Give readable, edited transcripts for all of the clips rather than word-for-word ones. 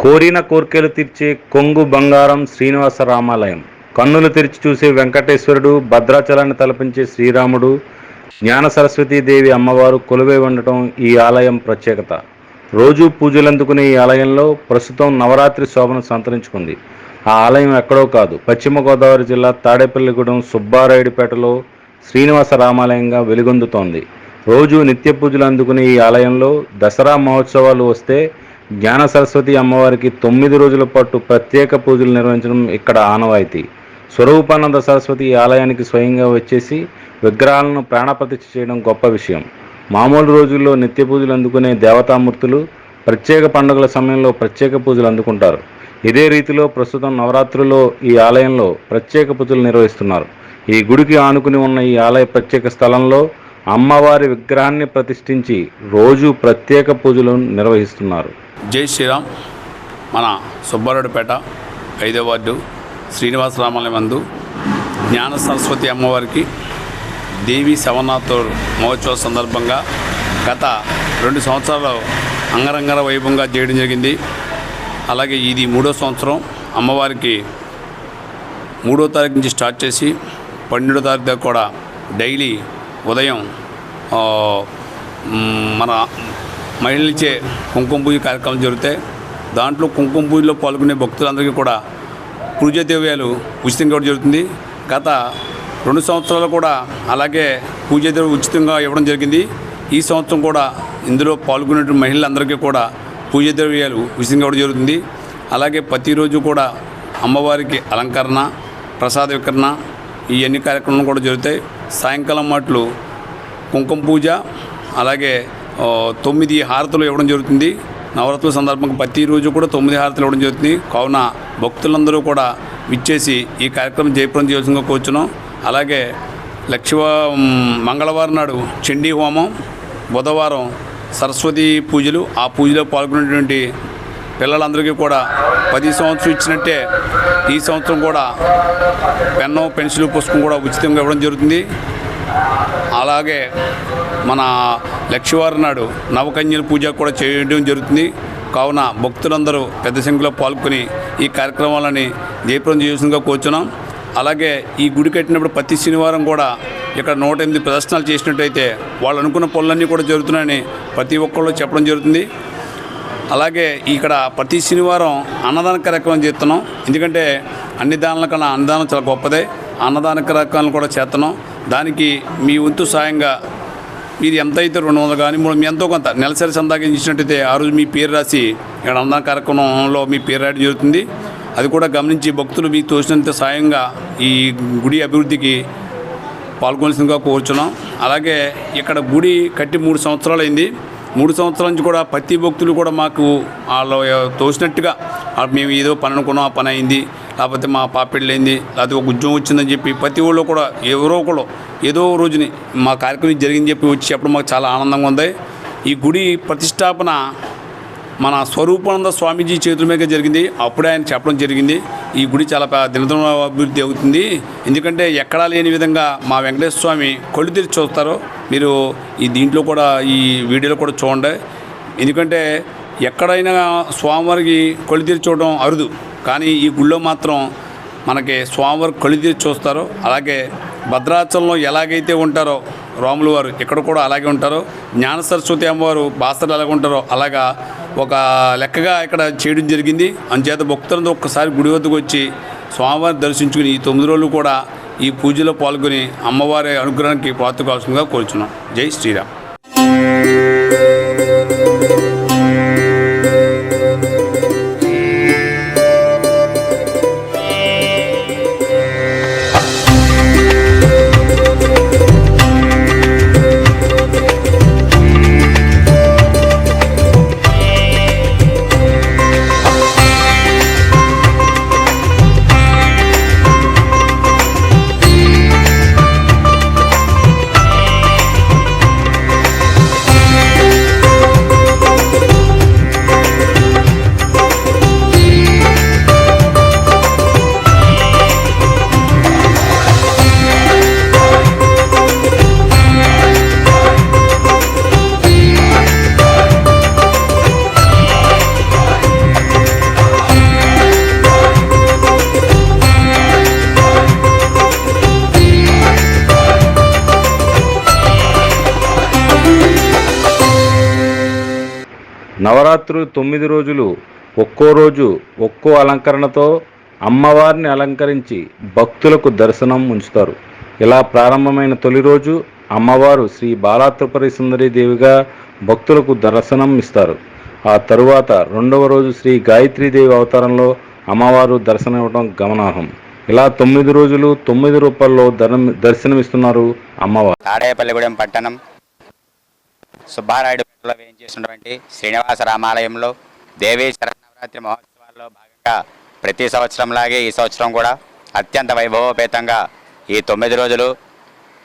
కోరిన కోర్కెలు తీర్చే కొంగు బంగారం శ్రీనివాస రామాలయం. కన్నులు తెరిచి చూసే వెంకటేశ్వరుడు, భద్రాచలాన్ని తలపించే శ్రీరాముడు, జ్ఞాన సరస్వతీదేవి అమ్మవారు కొలువై ఉండటం ఈ ఆలయం ప్రత్యేకత. రోజు పూజలందుకునే ఈ ఆలయంలో ప్రస్తుతం నవరాత్రి శోభను సంతరించుకుంది. ఆ ఆలయం ఎక్కడో కాదు, పశ్చిమ గోదావరి జిల్లా తాడేపల్లిగూడెం సుబ్బారాయుడిపేటలో శ్రీనివాస రామాలయంగా వెలుగొందుతోంది. రోజు నిత్య పూజలు అందుకునే ఈ ఆలయంలో దసరా మహోత్సవాలు వస్తే జ్ఞాన సరస్వతి అమ్మవారికి 9 రోజుల పాటు ప్రత్యేక పూజలు నిర్వహించడం ఇక్కడ ఆనవాయితీ. స్వరూపానంద సరస్వతి ఈ ఆలయానికి స్వయంగా వచ్చేసి విగ్రహాలను ప్రాణప్రతిష్ఠ చేయడం గొప్ప విషయం. మామూలు రోజుల్లో నిత్య పూజలు అందుకునే దేవతామూర్తులు ప్రత్యేక పండుగల సమయంలో ప్రత్యేక పూజలు అందుకుంటారు. ఇదే రీతిలో ప్రస్తుతం నవరాత్రుల్లో ఈ ఆలయంలో ప్రత్యేక పూజలు నిర్వహిస్తున్నారు. ఈ గుడికి ఆనుకుని ఉన్న ఈ ఆలయ ప్రత్యేక స్థలంలో అమ్మవారి విగ్రహాన్ని ప్రతిష్ఠించి రోజు ప్రత్యేక పూజలు నిర్వహిస్తున్నారు. జై శ్రీరామ్. మన సుబ్బారాయుడిపేట 5వ వార్డు శ్రీనివాస రామాలయం నందు జ్ఞాన సరస్వతి అమ్మవారికి దేవి శవనాథ మహోత్సవ సందర్భంగా గత 2 సంవత్సరాలు అంగరంగ వైభవంగా చేయడం జరిగింది. అలాగే ఇది 3వ సంవత్సరం. అమ్మవారికి 3వ తారీఖు నుంచి స్టార్ట్ చేసి 12వ తారీఖు దాకా కూడా డైలీ ఉదయం మన మహిళలచే కుంకుమ పూజ కార్యక్రమం జరుగుతాయి. దాంట్లో కుంకుమ పూజలో పాల్గొనే భక్తులందరికీ కూడా పూజ ద్రవ్యాలు ఉచితంగా ఇవ్వడం జరుగుతుంది. గత 2 సంవత్సరాలు కూడా అలాగే పూజ ద్రవ్యాలు ఉచితంగా ఇవ్వడం జరిగింది. ఈ సంవత్సరం కూడా ఇందులో పాల్గొనే మహిళలందరికీ కూడా పూజ ద్రవ్యాలు ఉచితంగా ఇవ్వడం జరుగుతుంది. అలాగే ప్రతిరోజు కూడా అమ్మవారికి అలంకరణ, ప్రసాద వికరణ ఈ అన్ని కార్యక్రమాలు కూడా జరుగుతాయి. సాయంకాలం మాటలు కుంకుమ పూజ, అలాగే 9 హారతులు ఇవ్వడం జరుగుతుంది. నవరాత్రుల సందర్భంగా ప్రతిరోజు కూడా 9 హారతులు ఇవ్వడం జరుగుతుంది. కావున భక్తులందరూ కూడా విచ్చేసి ఈ కార్యక్రమం జయప్రదం చేయాల్సిందిగా కూర్చున్నాం. అలాగే మంగళవారం నాడు చండీ హోమం, బుధవారం సరస్వతి పూజలు. ఆ పూజలో పాల్గొనేటువంటి పిల్లలందరికీ కూడా 10 సంవత్సరం ఇచ్చినట్టే ఈ సంవత్సరం కూడా పెన్ను, పెన్సిల్, పుస్తకం కూడా ఉచితంగా ఇవ్వడం జరుగుతుంది. అలాగే మన లక్షవారం నాడు నవకన్యల పూజ కూడా చేయడం జరుగుతుంది. కావున భక్తులందరూ పెద్ద సంఖ్యలో పాల్గొని ఈ కార్యక్రమాలని జయప్రదం చేయాల్సిందిగా కూర్చున్నాం. అలాగే ఈ గుడి కట్టినప్పుడు ప్రతి శనివారం కూడా ఇక్కడ 108 ప్రదర్శనలు చేసినట్టయితే వాళ్ళు అనుకున్న పనులన్నీ కూడా జరుగుతున్నాయని ప్రతి ఒక్కళ్ళు చెప్పడం జరుగుతుంది. అలాగే ఇక్కడ ప్రతి శనివారం అన్నదాన కార్యక్రమం చేస్తున్నాం. ఎందుకంటే అన్ని దానాల కన్నా అన్నదానం చాలా గొప్పదే. అన్నదాన కార్యక్రమాలు కూడా చేస్తున్నాం. దానికి మీ వంతు సాయంగా మీరు ఎంత అయితే 200 కానీ మీ ఎంతో కొంత నెలసరి సందాగా ఇచ్చినట్టయితే ఆ రోజు మీ పేరు రాసి ఇక్కడ అన్నదాన కార్యక్రమంలో మీ పేరు రాయడం జరుగుతుంది. అది కూడా గమనించి భక్తులు మీకు తోచినంత సాయంగా ఈ గుడి అభివృద్ధికి పాల్గొనాల్సిందిగా కోరుచున్నాం. అలాగే ఇక్కడ గుడి కట్టి 3 సంవత్సరాలు అయింది. 3 సంవత్సరాల నుంచి కూడా ప్రతి భక్తులు కూడా మాకు వాళ్ళు తోచినట్టుగా మేము ఏదో పని అనుకున్నాం, ఆ పని అయింది, లేకపోతే మా పాపెళ్ళైంది, లేకపోతే ఒక ఉద్యోగం వచ్చిందని చెప్పి ప్రతి ఊళ్ళో కూడా ఎవరో ఒకళ్ళు ఏదో రోజుని మా కార్యక్రమం జరిగిందని చెప్పి వచ్చి చెప్పడం మాకు చాలా ఆనందంగా ఉంది. ఈ గుడి ప్రతిష్టాపన మన స్వరూపానంద స్వామీజీ చేతుల మీద జరిగింది. అప్పుడే ఆయన చెప్పడం జరిగింది ఈ గుడి చాలా దినదిన అభివృద్ధి అవుతుంది. ఎందుకంటే ఎక్కడా లేని విధంగా మా వెంకటేశ్వర స్వామి కళ్ళు తెరిచి చూస్తారో మీరు ఈ దీంట్లో కూడా ఈ వీడియోలో కూడా చూడండి. ఎందుకంటే ఎక్కడైనా స్వామివారికి కళ్ళు తెరిచి చూడడం అరుదు, కానీ ఈ గుళ్ళో మాత్రం మనకి స్వామివారికి కళ్ళు తెరిచి చూస్తారు. అలాగే భద్రాచలంలో ఎలాగైతే ఉంటారో రాములు వారు ఇక్కడ కూడా అలాగే ఉంటారో, జ్ఞాన సరస్వతి అమ్మవారు బాసలు ఎలాగ ఉంటారో అలాగా ఒక లెక్కగా ఇక్కడ చేయడం జరిగింది. అందుచేత భక్తులందరూ ఒక్కసారి గుడి వద్దకు వచ్చి స్వామివారిని దర్శించుకుని ఈ 9 రోజులు కూడా ఈ పూజలో పాల్గొని అమ్మవారి అనుగ్రహానికి పాత్ర కావాల్సిందిగా కోరుచున్నాం. జై శ్రీరామ్. నవరాత్రులు 9 రోజులు ఒక్కో రోజు ఒక్కో అలంకరణతో అమ్మవారిని అలంకరించి భక్తులకు దర్శనం ఉంచుతారు. ఇలా ప్రారంభమైన తొలి రోజు అమ్మవారు శ్రీ బాలా త్రిపుర సుందరి దేవిగా భక్తులకు దర్శనం ఇస్తారు. ఆ తరువాత రెండవ రోజు శ్రీ గాయత్రీదేవి అవతారంలో అమ్మవారు దర్శనం ఇవ్వడం గమనార్హం. ఇలా 9 రోజులు 9 రూపాల్లో దర్శనమిస్తున్నారు అమ్మవారు. తాడేపల్లిగూడెం పట్టణం సుబ్బారాయుడుపేటలో వేయించేసినటువంటి శ్రీనివాస రామాలయంలో దేవీ శరన్నవరాత్రి మహోత్సవాల్లో భాగంగా ప్రతి సంవత్సరంలాగే ఈ సంవత్సరం కూడా అత్యంత వైభవోపేతంగా ఈ 9 రోజులు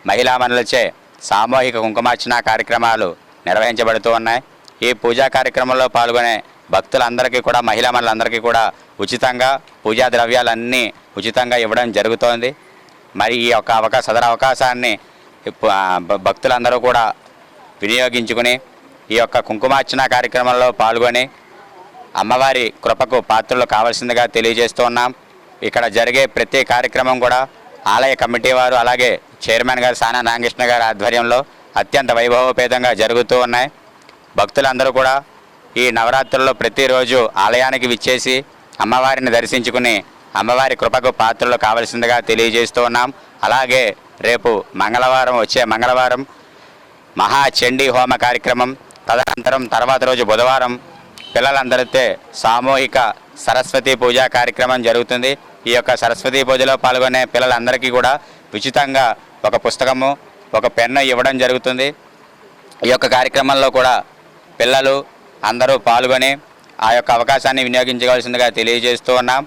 మహిళా మనులచే సామూహిక కుంకుమార్చన కార్యక్రమాలు నిర్వహించబడుతూ ఉన్నాయి. ఈ పూజా కార్యక్రమంలో పాల్గొనే భక్తులందరికీ కూడా, మహిళా మనులందరికీ కూడా ఉచితంగా పూజా ద్రవ్యాలన్నీ ఉచితంగా ఇవ్వడం జరుగుతోంది. మరి ఈ యొక్క సదరు అవకాశాన్ని భక్తులందరూ కూడా వినియోగించుకుని ఈ యొక్క కుంకుమార్చన కార్యక్రమంలో పాల్గొని అమ్మవారి కృపకు పాత్రలు కావాల్సిందిగా తెలియజేస్తూ ఉన్నాం. ఇక్కడ జరిగే ప్రతి కార్యక్రమం కూడా ఆలయ కమిటీ వారు అలాగే చైర్మన్ గారు సానా నాగకృష్ణ గారి ఆధ్వర్యంలో అత్యంత వైభవోపేతంగా జరుగుతూ ఉన్నాయి. భక్తులందరూ కూడా ఈ నవరాత్రుల్లో ప్రతిరోజు ఆలయానికి విచ్చేసి అమ్మవారిని దర్శించుకుని అమ్మవారి కృపకు పాత్రలు కావాల్సిందిగా తెలియజేస్తూ ఉన్నాం. అలాగే రేపు వచ్చే మంగళవారం మహాచండీ హోమ కార్యక్రమం, తదనంతరం తర్వాత రోజు బుధవారం పిల్లలందరితో సామూహిక సరస్వతి పూజా కార్యక్రమం జరుగుతుంది. ఈ యొక్క సరస్వతి పూజలో పాల్గొనే పిల్లలందరికీ కూడా ఉచితంగా ఒక పుస్తకము, ఒక పెన్ను ఇవ్వడం జరుగుతుంది. ఈ యొక్క కార్యక్రమంలో కూడా పిల్లలు అందరూ పాల్గొని ఆ యొక్క అవకాశాన్ని వినియోగించవలసిందిగా తెలియజేస్తూ ఉన్నాం.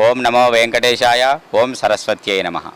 ఓం నమో వెంకటేశాయ, ఓం సరస్వత్యై నమః.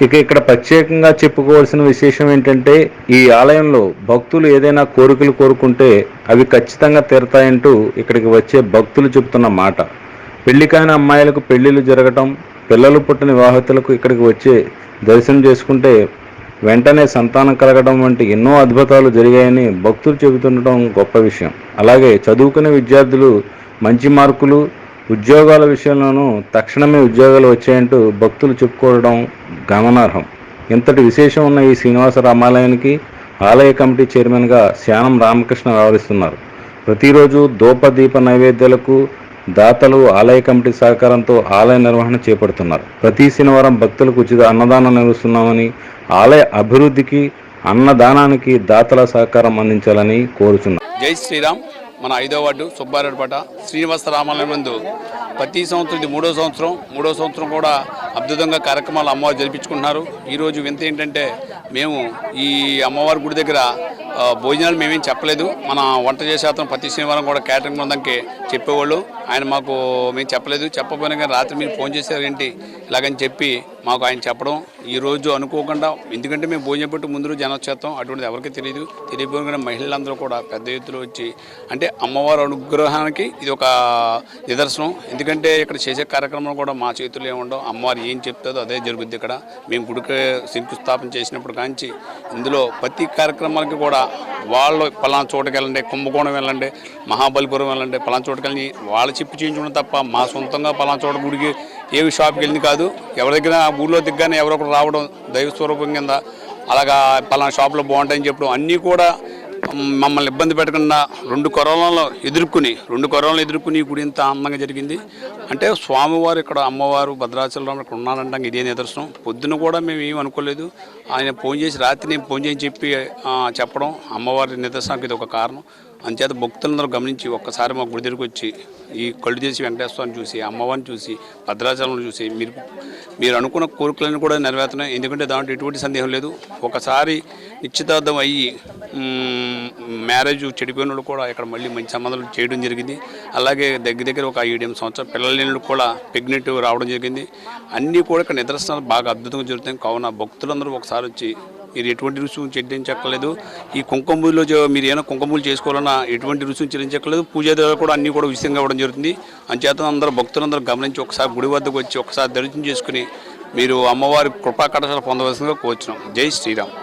ఇక ఇక్కడ ప్రత్యేకంగా చెప్పుకోవాల్సిన విశేషం ఏంటంటే, ఈ ఆలయంలో భక్తులు ఏదైనా కోరికలు కోరుకుంటే అవి ఖచ్చితంగా తీరతాయంటూ ఇక్కడికి వచ్చే భక్తులు చెబుతున్న మాట. పెళ్లి కాని అమ్మాయిలకు పెళ్లిళ్ళు జరగటం, పిల్లలు పుట్టిన వివాహితులకు ఇక్కడికి వచ్చే దర్శనం చేసుకుంటే వెంటనే సంతానం కలగడం వంటి ఎన్నో అద్భుతాలు జరిగాయని భక్తులు చెబుతుండటం గొప్ప విషయం. అలాగే చదువుకునే విద్యార్థులు మంచి మార్కులు, ఉద్యోగాల విషయంలోనూ తక్షణమే ఉద్యోగాలు వచ్చాయంటూ భక్తులు చెప్పుకోవడం గమనార్హం. ఇంతటి విశేషం ఉన్న ఈ శ్రీనివాస రామాలయానికి ఆలయ కమిటీ చైర్మన్గా శానం రామకృష్ణ వ్యవహరిస్తున్నారు. ప్రతిరోజు దీప నైవేద్యాలకు దాతలు ఆలయ కమిటీ సహకారంతో ఆలయ నిర్వహణ చేపడుతున్నారు. ప్రతి శనివారం భక్తులకు ఉచిత అన్నదానం నిర్వహిస్తున్నామని, ఆలయ అభివృద్ధికి అన్నదానానికి దాతల సహకారం అందించాలని కోరుచున్నారు. జై శ్రీరామ్. మన 5వ వార్డు సుబ్బారెడ్డిపేట శ్రీనివాస రామాలయం నందు ప్రతి సంవత్సరం ఇది మూడో సంవత్సరం కూడా అద్భుతంగా కార్యక్రమాలు అమ్మవారు జరిపించుకుంటున్నారు. ఈరోజు వింత ఏంటంటే మేము ఈ అమ్మవారి గుడి దగ్గర భోజనాలు మేమేం చెప్పలేదు. మన వంట చేసే అతను ప్రతి శనివారం కూడా క్యాటరింగ్ బృందంకి చెప్పేవాళ్ళు. ఆయన మాకు మేము చెప్పలేదు. చెప్పకపోయినా కానీ రాత్రి మీరు ఫోన్ చేశారు ఏంటి ఇలాగని చెప్పి మాకు ఆయన చెప్పడం ఈరోజు అనుకోకుండా, ఎందుకంటే మేము భోజనం పెట్టి ముందు రోజు జనం వచ్చేస్తాం, అటువంటిది ఎవరికి తెలియకపోయినా మహిళలందరూ కూడా పెద్ద ఎత్తులో వచ్చి, అంటే అమ్మవారి అనుగ్రహానికి ఇది ఒక నిదర్శనం. ఎందుకంటే ఇక్కడ చేసే కార్యక్రమాలు కూడా మా చేతుల్లో ఏముండవు, అమ్మవారు ఏం చెప్తుందో అదే జరుగుద్ది. ఇక్కడ మేము గుడికి శంకుస్థాపన చేసినప్పుడు కాంచి ఇందులో ప్రతి కార్యక్రమాలకి కూడా వాళ్ళు పలానా చోటుకి వెళ్ళండి, కుంభకోణం వెళ్ళండి, మహాబలిపురం వెళ్ళండి, పలానా చోటుకి వెళ్ళి వాళ్ళు చెప్పి చేయించుకోవడం తప్ప మా సొంతంగా పలానా చోట గుడికి ఏవి షాప్కి వెళ్ళింది కాదు. ఎవరి దగ్గర ఊళ్ళో దిగ్గానే ఎవరో ఒకరు రావడం దైవ స్వరూపం కింద అలాగా పలానా షాప్లో బాగుంటాయని చెప్పడం అన్నీ కూడా మమ్మల్ని ఇబ్బంది పెట్టకుండా రెండు కరోనాలు ఎదుర్కొని ఈ గుడి ఇంత అందంగా జరిగింది. అంటే స్వామివారు ఇక్కడ, అమ్మవారు భద్రాచలం ఇక్కడ ఉన్నారంటే ఇదే నిదర్శనం. పొద్దున కూడా మేము ఏం అనుకోలేదు. ఆయన ఫోన్ చేసి రాత్రి నేను ఫోన్ చేసి చెప్పి చెప్పడం అమ్మవారి నిదర్శనానికి ఇది ఒక కారణం. అంచేత భక్తులందరూ గమనించి ఒక్కసారి మా గుడి దగ్గరికి వచ్చి ఈ కళ్ళు చేసి వెంకటేశ్వరాన్ని చూసి, అమ్మవారిని చూసి, భద్రాచలం చూసి మీరు అనుకున్న కోరికలను కూడా నెరవేరుతున్నాయి. ఎందుకంటే దాంట్లో ఎటువంటి సందేహం లేదు. ఒకసారి నిశ్చితార్థం అయ్యి మ్యారేజ్ చెడిపోయిన వాళ్ళు కూడా ఇక్కడ మళ్ళీ మంచి సంబంధాలు చేయడం జరిగింది. అలాగే దగ్గర ఒక 7-8 సంవత్సరాల పిల్లల లేని కూడా ప్రెగ్నెంట్ రావడం జరిగింది. అన్నీ కూడా ఇక్కడ నిదర్శనాలు బాగా అద్భుతంగా జరుగుతాయి. కావున భక్తులందరూ ఒకసారి వచ్చి మీరు ఎటువంటి రుసుము చెల్లించక్కర్లేదు. ఈ కుంకుమలో మీరు ఏమైనా కుంకుమలు చేసుకోవాలన్నా ఎటువంటి రుసుము చెల్లించక్కర్లేదు. పూజాదారులు కూడా అన్నీ కూడా ఉచితంగా ఇవ్వడం జరుగుతుంది. అంచేత అందరూ భక్తులందరూ గమనించి ఒకసారి గుడి వద్దకు వచ్చి ఒకసారి దర్శనం చేసుకుని మీరు అమ్మవారి కృపా కటాక్షాలు పొందవలసిందిగా కోరుచున్నాం. జై శ్రీరామ్.